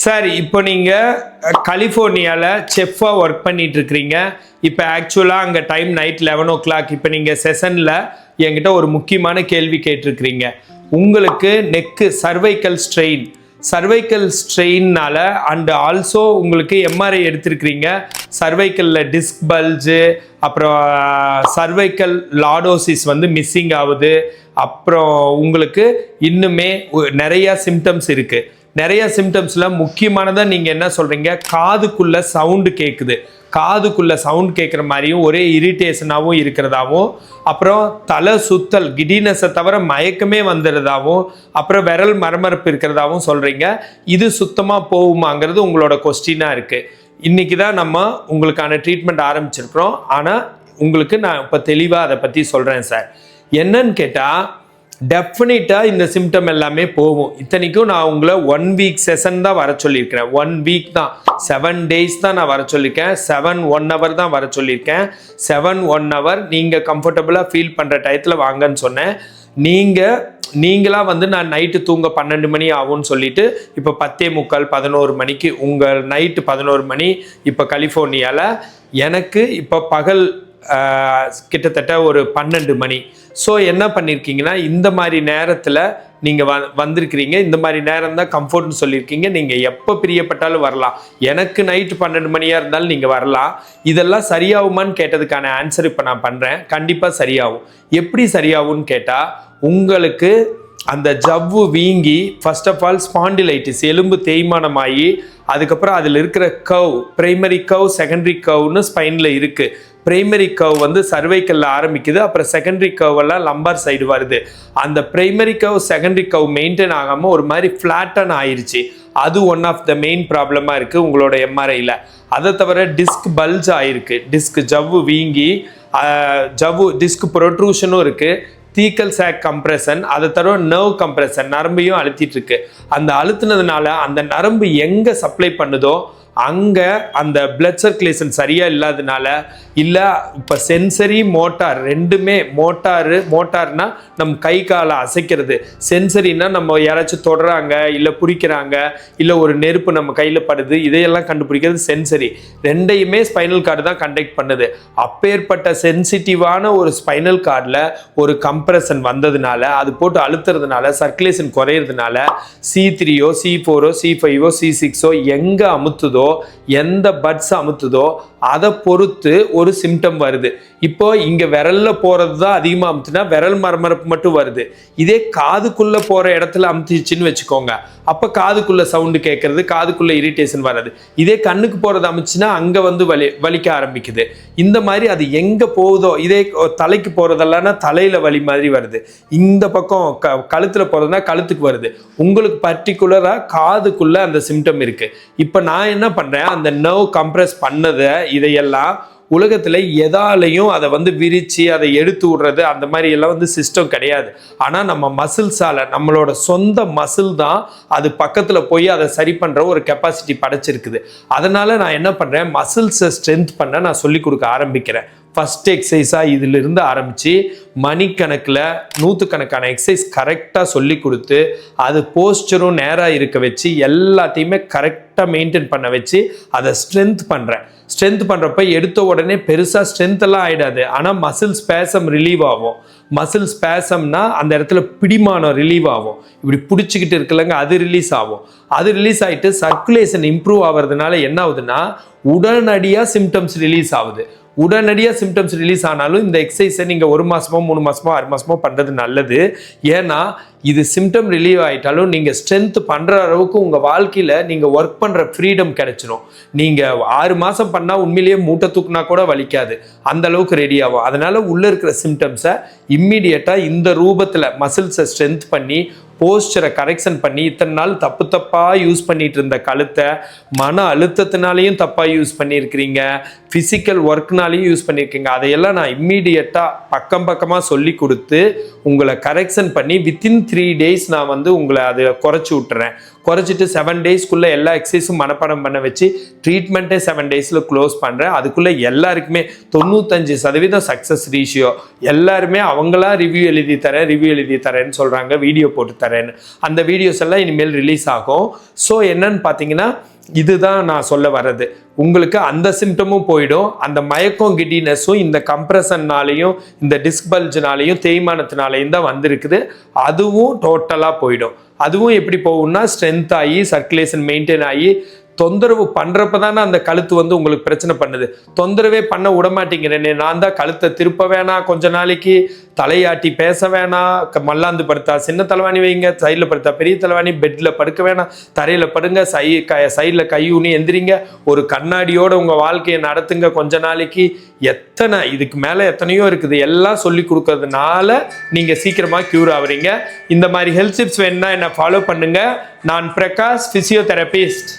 Sir இப்போ நீங்கள் கலிஃபோர்னியாவில் செஃப்பாக work பண்ணிட்டு இருக்கிறீங்க. இப்போ ஆக்சுவலாக அங்கே டைம் நைட் 11 o'clock. இப்போ நீங்கள் செஷனில் என்கிட்ட ஒரு முக்கியமான கேள்வி கேட்டிருக்கிறீங்க. உங்களுக்கு நெக்கு சர்வைக்கல் ஸ்ட்ரெயின்னால அண்ட் ஆல்சோ உங்களுக்கு எம்ஆர்ஐ எடுத்திருக்கிறீங்க. சர்வைக்கலில் டிஸ்க் பல்ஜு, அப்புறம் சர்வைக்கல் லாடோசிஸ் வந்து மிஸ்ஸிங் ஆகுது. அப்புறம் உங்களுக்கு இன்னுமே நிறையா சிம்டம்ஸ் இருக்குது. நிறைய சிம்டம்ஸில் முக்கியமானதாக நீங்கள் என்ன சொல்கிறீங்க, காதுக்குள்ளே சவுண்டு கேட்குது. காதுக்குள்ளே சவுண்ட் கேட்குற மாதிரியும் ஒரே இரிட்டேஷனாகவும் இருக்கிறதாவும், அப்புறம் தலை சுத்தல் கிடினஸை தவிர மயக்கமே வந்துடுறதாவும், அப்புறம் விரல் மரமரப்பு இருக்கிறதாவும் சொல்கிறீங்க. இது சுத்தமாக போகுமாங்கிறது உங்களோட கொஸ்டினாக இருக்குது. இன்றைக்கி தான் நம்ம உங்களுக்கான ட்ரீட்மெண்ட் ஆரம்பிச்சிருக்கிறோம். ஆனால் உங்களுக்கு நான் இப்போ தெளிவாக அதை பற்றி சொல்கிறேன் சார். என்னன்னு கேட்டால் டெஃபினட்டாக இந்த சிம்டம் எல்லாமே போகும். இத்தனைக்கும் நான் உங்களை 1 week செஷன் தான் வர சொல்லியிருக்கிறேன். 1 week தான், 7 days தான் நான் வர சொல்லியிருக்கேன். 7 1 hour தான் வர சொல்லியிருக்கேன். 7 1 hour நீங்கள் கம்ஃபர்டபுளாக ஃபீல் பண்ணுற டயத்தில் வாங்கன்னு சொன்னேன். நீங்களாக வந்து நான் நைட்டு தூங்க 12 மணி ஆகும்னு சொல்லிட்டு இப்போ 10:45 11 மணிக்கு உங்கள் நைட்டு 11 மணி இப்போ கலிஃபோர்னியாவில், எனக்கு இப்போ பகல் கிட்டத்தட்ட ஒரு 12 மணி. ஸோ என்ன பண்ணியிருக்கீங்கன்னா, இந்த மாதிரி நேரத்தில் நீங்கள் வந்திருக்கிறீங்க. இந்த மாதிரி நேரம் தான் கம்ஃபர்ட்னு சொல்லியிருக்கீங்க. நீங்கள் எப்போ பிரியப்பட்டாலும் வரலாம். எனக்கு நைட்டு 12 மணியாக இருந்தாலும் நீங்கள் வரலாம். இதெல்லாம் சரியாகுமான்னு கேட்டதுக்கான ஆன்சர் இப்போ நான் பண்ணுறேன். கண்டிப்பாக சரியாகும். எப்படி சரியாகும்னு கேட்டால், உங்களுக்கு அந்த ஜவ்வு வீங்கி ஃபர்ஸ்ட் ஆஃப் ஆல் ஸ்பாண்டிலைட்டிஸ் எலும்பு தேய்மானமாகி, அதுக்கப்புறம் அதில் இருக்கிற கர்வ், பிரைமரி கர்வ் செகண்டரி கர்வ்னு ஸ்பைனில் இருக்குது. பிரைமரி கர்வ் வந்து சர்வைக்கல்ல ஆரம்பிக்குது, அப்புறம் செகண்டரி கர்வ் எல்லாம் லம்பார் சைடு வருது. அந்த primary curve secondary curve maintain ஆகாமல் ஒரு மாதிரி ஃப்ளாட்டன் ஆயிடுச்சு. அது ஒன் ஆஃப் த மெயின் ப்ராப்ளமாக இருக்குது உங்களோட எம்ஆர்ஐயில். அதை தவிர டிஸ்க் பல்ஜ் ஆகிருக்கு. டிஸ்க் ஜவ்வு வீங்கி டிஸ்க் ப்ரொட்ரூஷனும் இருக்குது. தீக்கல் சாக் கம்ப்ரெஷன், அதை தவிர நர்வ் கம்ப்ரெஷன், நரம்பையும் அழுத்திட்டு இருக்கு. அந்த அழுத்தினதுனால அந்த நரம்பு எங்கே சப்ளை பண்ணுதோ அங்கே அந்த பிளட் சர்க்குலேஷன் சரியாக இல்லாதனால, இல்லை இப்போ சென்சரி மோட்டார் ரெண்டுமே, மோட்டார்னா நம்ம கை காலை அசைக்கிறது, சென்சரினா நம்ம யாராச்சும் தொடுறாங்க இல்லை பிடிக்கிறாங்க, இல்லை ஒரு நெருப்பு நம்ம கையில் படுது, இதையெல்லாம் கண்டுபிடிக்கிறது சென்சரி. ரெண்டையுமே ஸ்பைனல் கார்டு தான் கண்டக்ட் பண்ணுது. அப்பேற்பட்ட சென்சிட்டிவான ஒரு ஸ்பைனல் கார்டில் ஒரு கம்ப்ரெஷன் வந்ததுனால, அது போட்டு அழுத்துறதுனால, சர்க்குலேஷன் குறையிறதுனால C3ஓ C4ஓ C5ஓ C6ஓ எங்கே அமுத்துதோ, எந்த பட்ஸ் அமுத்துதோ அதை பொறுத்து ஒரு சிம்டம் வருது. இப்போ இங்க விரல்ல போறது தான் அதிகமா அமுத்துனா விரல் மரமரப்பு மட்டும் வருது. இதே காதுக்குள்ள போற இடத்துல அமுத்திச்சுன்னு வச்சுக்கோங்க, அப்ப காதுக்குள்ள சவுண்டு கேட்கறது, காதுக்குள்ள இரிட்டேஷன் வர்றது. இதே கண்ணுக்கு போறது அமுச்சுன்னா அங்க வந்து வலிக்க ஆரம்பிக்குது. இந்த மாதிரி அது எங்க போகுதோ, இதே தலைக்கு போறதெல்லாம் தலையில வலி மாதிரி வருது. இந்த பக்கம் கழுத்துல போறதுனா கழுத்துக்கு வருது. உங்களுக்கு பர்டிகுலரா காதுக்குள்ள அந்த சிம்டம் இருக்கு. இப்ப நான் என்ன பண்றேன், அந்த நர்வ் கம்ப்ரெஸ் பண்ணதை இதையெல்லாம் உலகத்தில் எதாலையும் அதை வந்து விரித்து அதை எடுத்து விடுறது அந்த மாதிரி எல்லாம் வந்து சிஸ்டம் கிடையாது. ஆனால் நம்ம மசில்ஸால், நம்மளோட சொந்த மசில் தான் அது பக்கத்தில் போய் அதை சரி பண்ணுற ஒரு கெப்பாசிட்டி படைச்சிருக்குது. அதனால் நான் என்ன பண்ணுறேன், மசில்ஸை ஸ்ட்ரென்த் பண்ண நான் சொல்லி கொடுக்க ஆரம்பிக்கிறேன். ஃபஸ்ட் எக்ஸசைஸாக இதிலிருந்து ஆரம்பித்து மணிக்கணக்கில் 100கணக்கான எக்ஸசைஸ் கரெக்டாக சொல்லி கொடுத்து, அது போஸ்டரும் நேராக இருக்க வச்சு எல்லாத்தையுமே கரெக்டாக மெயின்டைன் பண்ண வச்சு அதை ஸ்ட்ரென்த் பண்ணுறேன். ஸ்ட்ரென்த் பண்ணுறப்ப எடுத்த உடனே பெருசாக ஸ்ட்ரென்த்தெல்லாம் ஆகிடாது, ஆனால் மசில் ஸ்பேசம் ரிலீவ் ஆகும். மசில் ஸ்பேசம்னா அந்த இடத்துல பிடிமானம் ரிலீவ் ஆகும். இப்படி பிடிச்சிக்கிட்டு இருக்கலங்க, அது ரிலீஸ் ஆகும். அது ரிலீஸ் ஆகிட்டு சர்க்குலேஷன் இம்ப்ரூவ் ஆகிறதுனால என்ன ஆகுதுன்னா, உடனடியாக சிம்டம்ஸ் ரிலீஸ் ஆகுது. உடனடியாக சிம்டம்ஸ் ரிலீஸ் ஆனாலும் இந்த எக்ஸசைஸை நீங்கள் 1 மாதமோ 3 மாதமோ 6 மாதமோ பண்ணுறது நல்லது. ஏன்னா இது சிம்டம் ரிலீவ் ஆகிட்டாலும் நீங்கள் ஸ்ட்ரென்த் பண்ணுற அளவுக்கு உங்கள் வாழ்க்கையில் நீங்கள் ஒர்க் பண்ணுற ஃப்ரீடம் கிடைச்சிடும். நீங்கள் 6 மாதம் பண்ணால் உண்மையிலேயே மூட்டை தூக்குனா கூட வலிக்காது, அந்த அளவுக்கு ரெடி ஆகும். அதனால் உள்ளே இருக்கிற சிம்டம்ஸை இம்மிடியட்டாக இந்த ரூபத்தில் மசில்ஸை ஸ்ட்ரென்த் பண்ணி, போஸ்டரை கரெக்ஷன் பண்ணி, இத்தனை நாள் தப்பாக யூஸ் பண்ணிட்டு இருந்த கழுத்தை மன அழுத்தத்தினாலையும் தப்பாக யூஸ் பண்ணியிருக்கிறீங்க, ஃபிசிக்கல் ஒர்க்னாலையும் யூஸ் பண்ணியிருக்கீங்க. அதையெல்லாம் நான் இம்மீடியட்டாக பக்கமாக சொல்லி கொடுத்து உங்களை கரெக்ஷன் பண்ணி வித்தின் 3 days நான் வந்து உங்களை அதை குறைச்சி விட்டுறேன். குறைச்சிட்டு 7 டேஸ்க்குள்ளே எல்லா எக்ஸசைஸும் மனப்பாடம் பண்ண வச்சு ட்ரீட்மெண்ட்டே 7 டேஸில் க்ளோஸ் பண்ணுறேன். அதுக்குள்ளே எல்லாருக்குமே 95% சக்ஸஸ் ரேஷியோ. எல்லாருமே அவங்களா ரிவ்யூ எழுதி தரேன்னு சொல்கிறாங்க, வீடியோ போட்டு தரேன்னு. அந்த வீடியோஸ் எல்லாம் இனிமேல் ரிலீஸ் ஆகும். ஸோ என்னன்னு பார்த்தீங்கன்னா, இதுதான் நான் சொல்ல வர்றது. உங்களுக்கு அந்த சிம்டமும் போயிடும், அந்த மயக்கம் கிட்டினஸும் இந்த கம்ப்ரெஷன்னாலையும் இந்த டிஸ்க் பல்ஜ்னாலையும் தேய்மானத்தினாலையும் தான் வந்திருக்குது. அதுவும் டோட்டலாக போயிடும். அதுவும் எப்படி போகும்னா, ஸ்ட்ரென்த் ஆகி சர்க்குலேஷன் மெயின்டைன் ஆகி தொந்தரவு பண்ணுறப்ப தானே அந்த கழுத்து வந்து உங்களுக்கு பிரச்சனை பண்ணுது. தொந்தரவே பண்ண விடமாட்டேங்கிறேன். நான் தான் கழுத்தை திருப்ப வேணாம், கொஞ்ச நாளைக்கு தலையாட்டி பேச வேணாம், மல்லாந்து படுத்தா சின்ன தலைவாணி வைங்க, சைடில் படுத்தா பெரிய தலைவாணி, பெட்டில் படுக்க வேணாம், தரையில் படுங்க, சைடில் கை ஊனி எந்திரிங்க, ஒரு கண்ணாடியோட உங்கள் வாழ்க்கையை நடத்துங்க கொஞ்ச நாளைக்கு. எத்தனை இதுக்கு மேலே எத்தனையோ இருக்குது. எல்லாம் சொல்லி கொடுக்கறதுனால நீங்கள் சீக்கிரமாக க்யூர் ஆகுறீங்க. இந்த மாதிரி ஹெல்த் டிப்ஸ் வேணும்னா என்னை ஃபாலோ பண்ணுங்கள். நான் பிரகாஷ், ஃபிசியோதெரபிஸ்ட்.